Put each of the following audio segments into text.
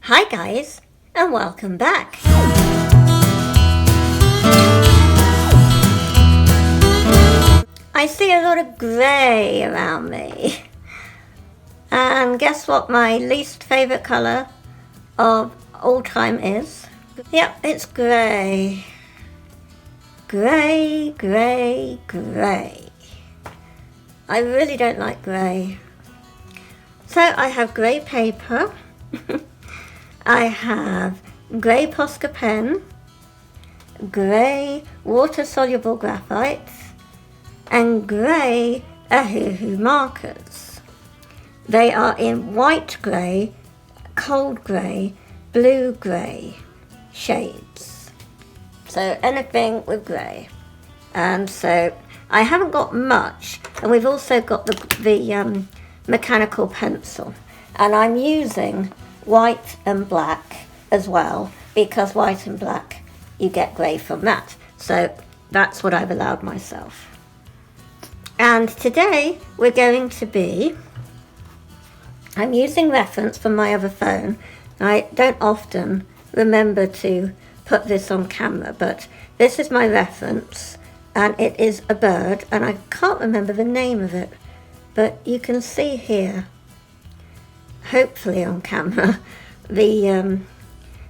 Hi guys, and welcome back. I see a lot of grey around me. And guess what my least favourite colour of all time is? Yep, it's grey. Grey, grey, grey. I really don't like grey. So I have grey paper. I have grey Posca pen, grey water-soluble graphite, and grey Ohuhu markers. They are in white grey, cold grey, blue grey shades. So anything with grey. And so I haven't got much, and we've also got the mechanical pencil, and I'm using white and black as well, because white and black you get grey from that. So that's what I've allowed myself. And today we're going to be, I'm using reference from my other phone. I don't often remember to put this on camera, but this is my reference, and it is a bird, and I can't remember the name of it, but you can see here, hopefully on camera, the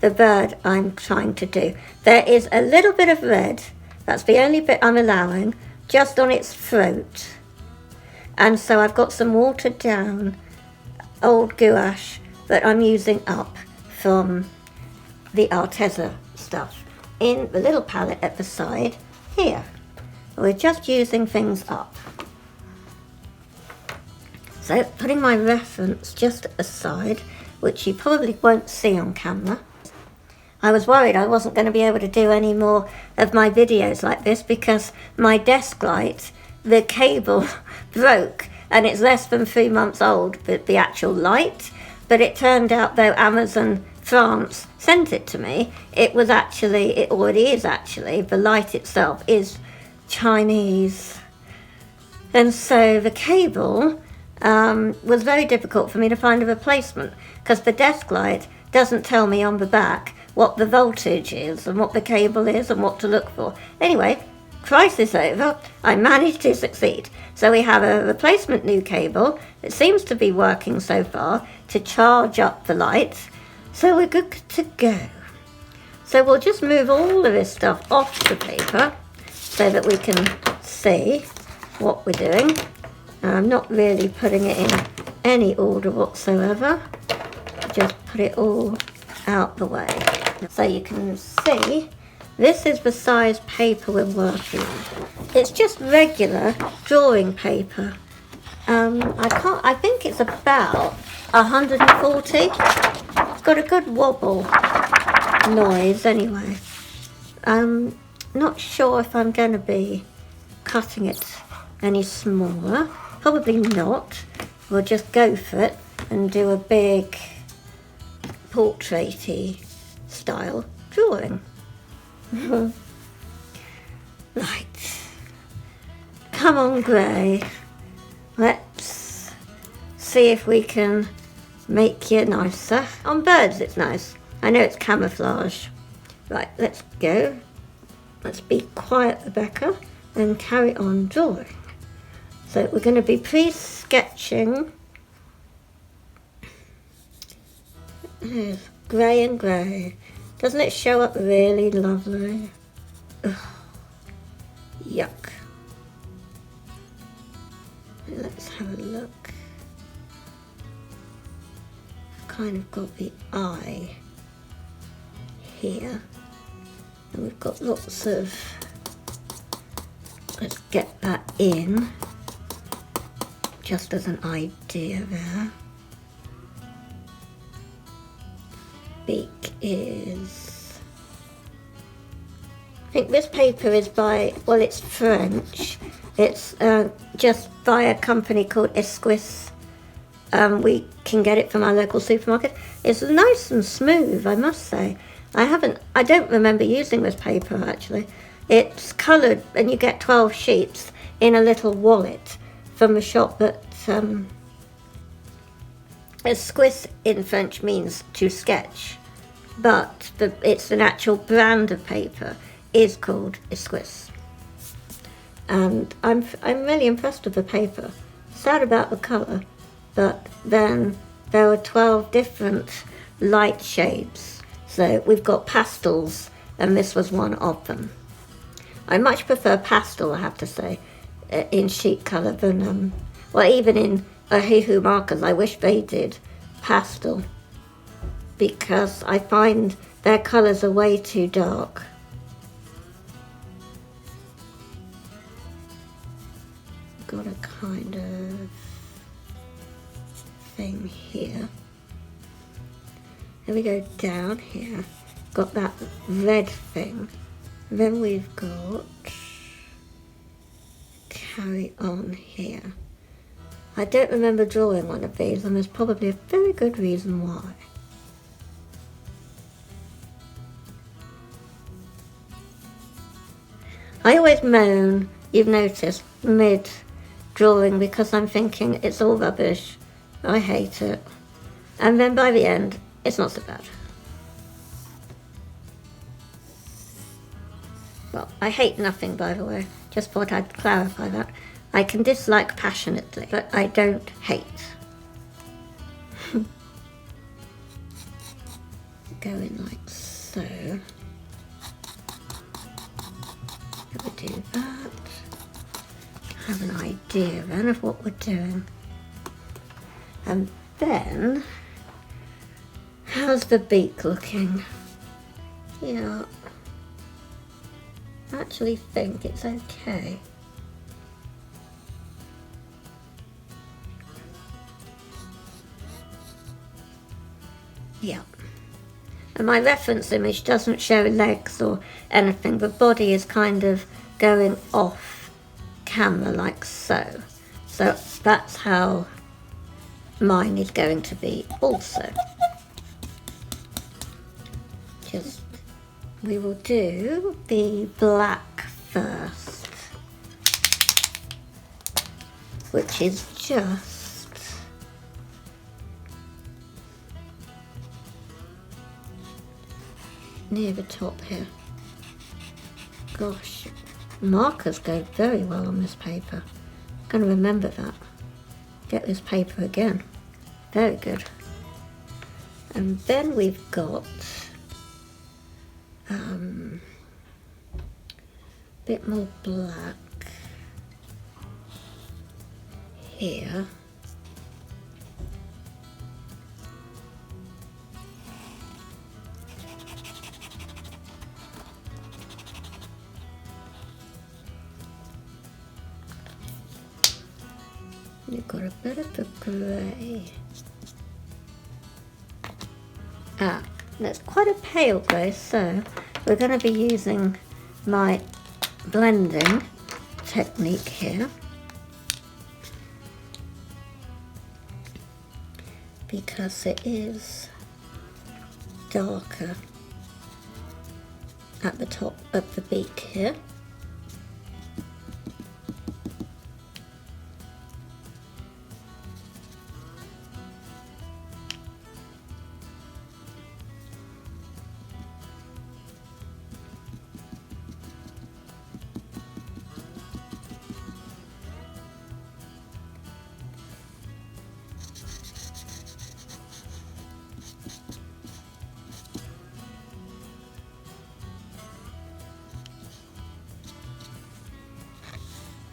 bird I'm trying to do. There is a little bit of red, that's the only bit I'm allowing, just on its throat. And so I've got some watered down old gouache that I'm using up from the Arteza stuff in the little palette at the side here. We're just using things up. So putting my reference just aside, which you probably won't see on camera. I was worried I wasn't going to be able to do any more of my videos like this because my desk light, the cable broke, and it's less than 3 months old, the actual light. But it turned out, though Amazon France sent it to me, it already is actually, the light itself is Chinese. And so the cable was very difficult for me to find a replacement, because the desk light doesn't tell me on the back what the voltage is and what the cable is and what to look for. Anyway, crisis over, I managed to succeed. So we have a replacement new cable that seems to be working so far to charge up the light. So we're good to go. So we'll just move all of this stuff off the paper so that we can see what we're doing. I'm not really putting it in any order whatsoever. Just put it all out the way. So you can see, this is the size paper we're working with. It's just regular drawing paper. I think it's about 140. It's got a good wobble noise anyway. I'm not sure if I'm going to be cutting it any smaller. Probably not. We'll just go for it and do a big portrait-y style drawing. Right. Come on, grey. Let's see if we can make you nicer. On birds it's nice. I know it's camouflage. Right, let's go. Let's be quiet, Rebecca, and carry on drawing. So we're going to be pre-sketching grey and grey. Doesn't it show up really lovely? Ugh. Yuck. Let's have a look. Kind of got the eye here. And we've got lots of... Let's get that in. Just as an idea there. Beak is... I think this paper is by, well, it's French. It's just by a company called Esquisse. We can get it from our local supermarket. It's nice and smooth, I must say. I don't remember using this paper actually. It's coloured, and you get 12 sheets in a little wallet from a shop that Esquisse in French means to sketch, but it's an actual brand of paper is called Esquisse. And I'm really impressed with the paper. Sad about the colour, but then there are 12 different light shades. So we've got pastels, and this was one of them. I much prefer pastel, I have to say, in sheet colour than, well, even in Ohihu markers, I wish they did pastel, because I find their colours are way too dark. Got a kind of thing here. Then we go down here, got that red thing. Then we've got carry on here. I don't remember drawing one of these, and there's probably a very good reason why. I always moan, you've noticed, mid-drawing because I'm thinking it's all rubbish, I hate it. And then by the end, it's not so bad. Well, I hate nothing, by the way. Just thought I'd clarify that. I can dislike passionately, but I don't hate. Go in like so. We do that. Have an idea then of what we're doing. And then, how's the beak looking? Yeah. I actually think it's okay. Yeah. And my reference image doesn't show legs or anything. The body is kind of going off camera like so. So that's how mine is going to be also. Just, we will do the black first, which is just near the top here. Gosh, markers go very well on this paper. I'm going to remember that. Get this paper again. Very good. And then we've got a bit more black here. You've got a bit of the grey. That's quite a pale grey, so we're going to be using my blending technique here, because it is darker at the top of the beak here.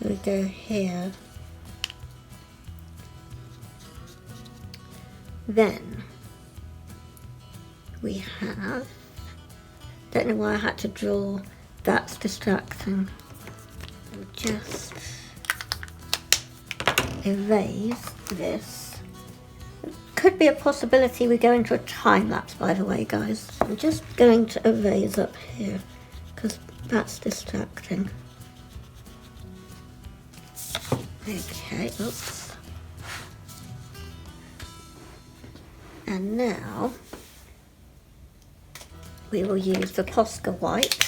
We go here, then we have, don't know why I had to draw, that's distracting. We'll just erase this. Could be a possibility we go into a time lapse, by the way, guys. I'm just going to erase up here because that's distracting. Okay, oops. And now we will use the Posca white.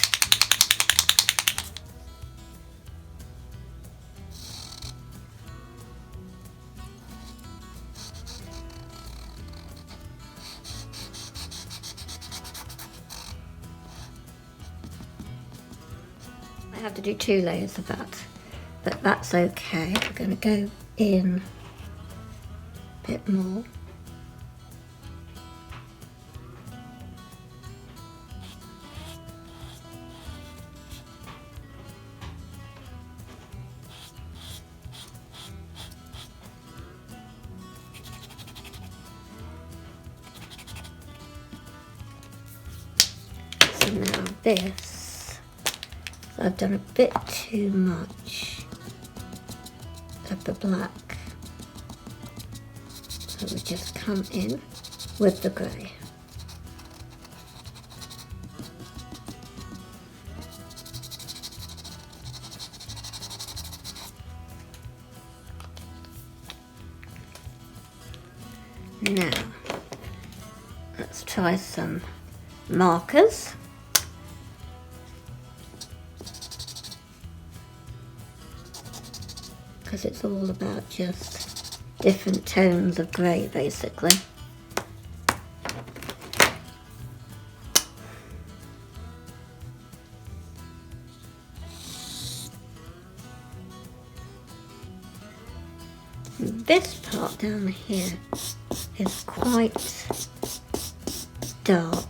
I have to do 2 layers of that, but that's okay. I'm going to go in a bit more. So now this, I've done a bit too much of the black, so we just come in with the grey. Now let's try some markers. Because it's all about just different tones of grey, basically. This part down here is quite dark.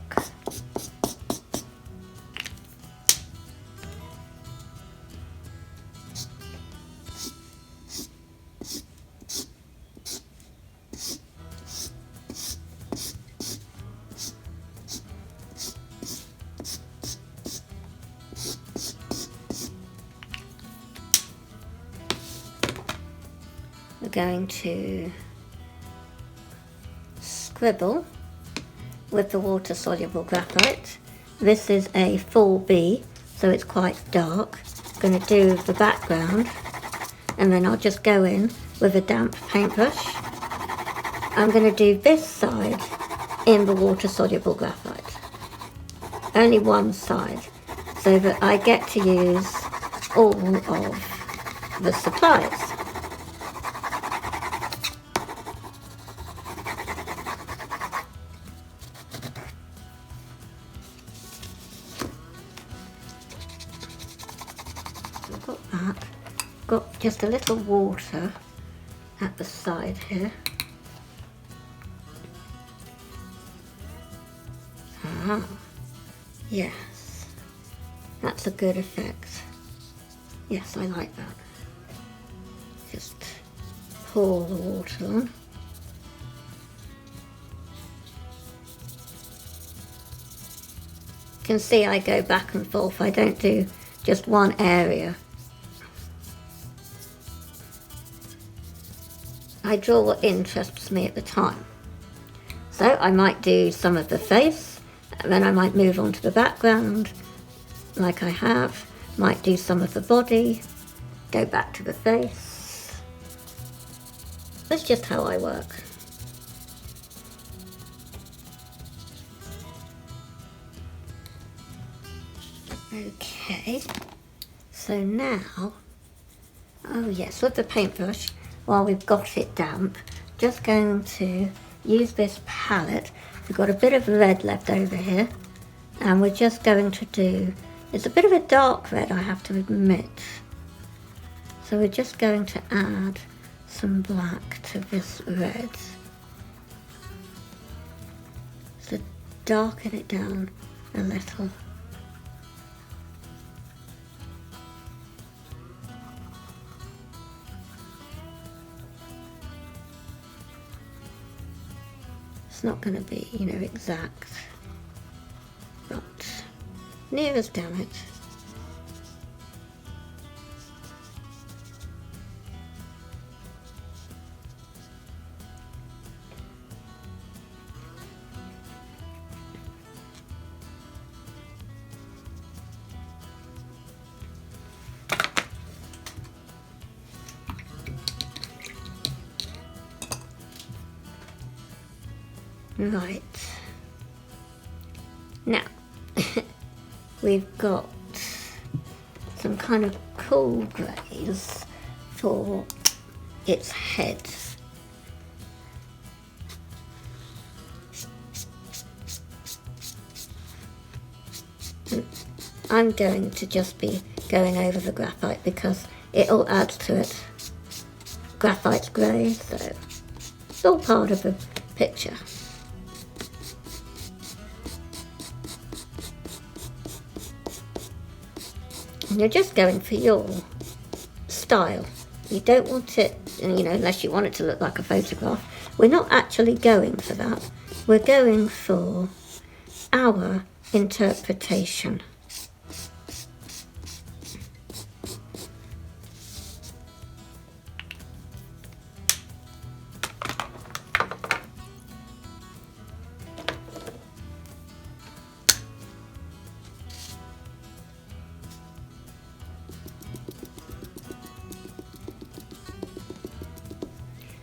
We're going to scribble with the water-soluble graphite. This is a 4B, so it's quite dark. I'm going to do the background, and then I'll just go in with a damp paintbrush. I'm going to do this side in the water-soluble graphite. Only one side, so that I get to use all of the supplies. I've got that. Got just a little water at the side here. Ah, yes, that's a good effect. Yes, I like that. Just pour the water on. You can see I go back and forth. I don't do just one area. I draw what interests me at the time. So I might do some of the face, and then I might move on to the background, like I have. Might do some of the body, go back to the face. That's just how I work. Okay, so now, oh yes, with the paintbrush, while we've got it damp, just going to use this palette. We've got a bit of red left over here, and we're just going to do, it's a bit of a dark red, I have to admit. So we're just going to add some black to this red. So darken it down a little. It's not going to be, you know, exact, but near as damn it. Right, now we've got some kind of cool greys for its head. I'm going to just be going over the graphite because it all adds to it. Graphite's grey, so it's all part of the picture. And you're just going for your style. You don't want it, you know, unless you want it to look like a photograph. We're not actually going for that. We're going for our interpretation.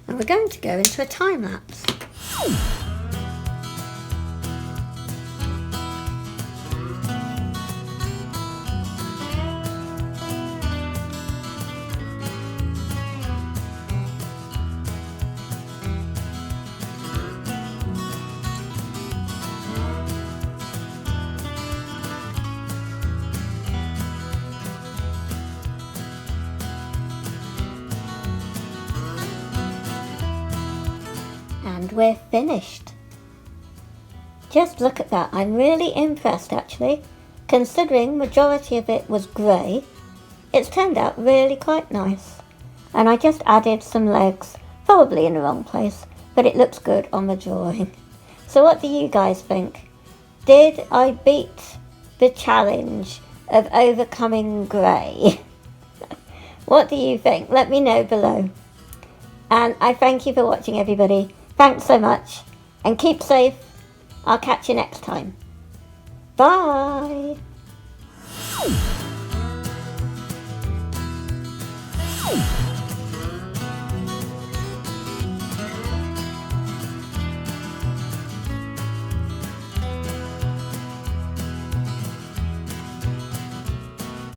And we're going to go into a time lapse. And we're finished. Just look at that. I'm really impressed actually. Considering majority of it was grey, it's turned out really quite nice. And I just added some legs, probably in the wrong place, but it looks good on the drawing. So what do you guys think? Did I beat the challenge of overcoming grey? What do you think? Let me know below. And I thank you for watching, everybody. Thanks so much, and keep safe. I'll catch you next time. Bye.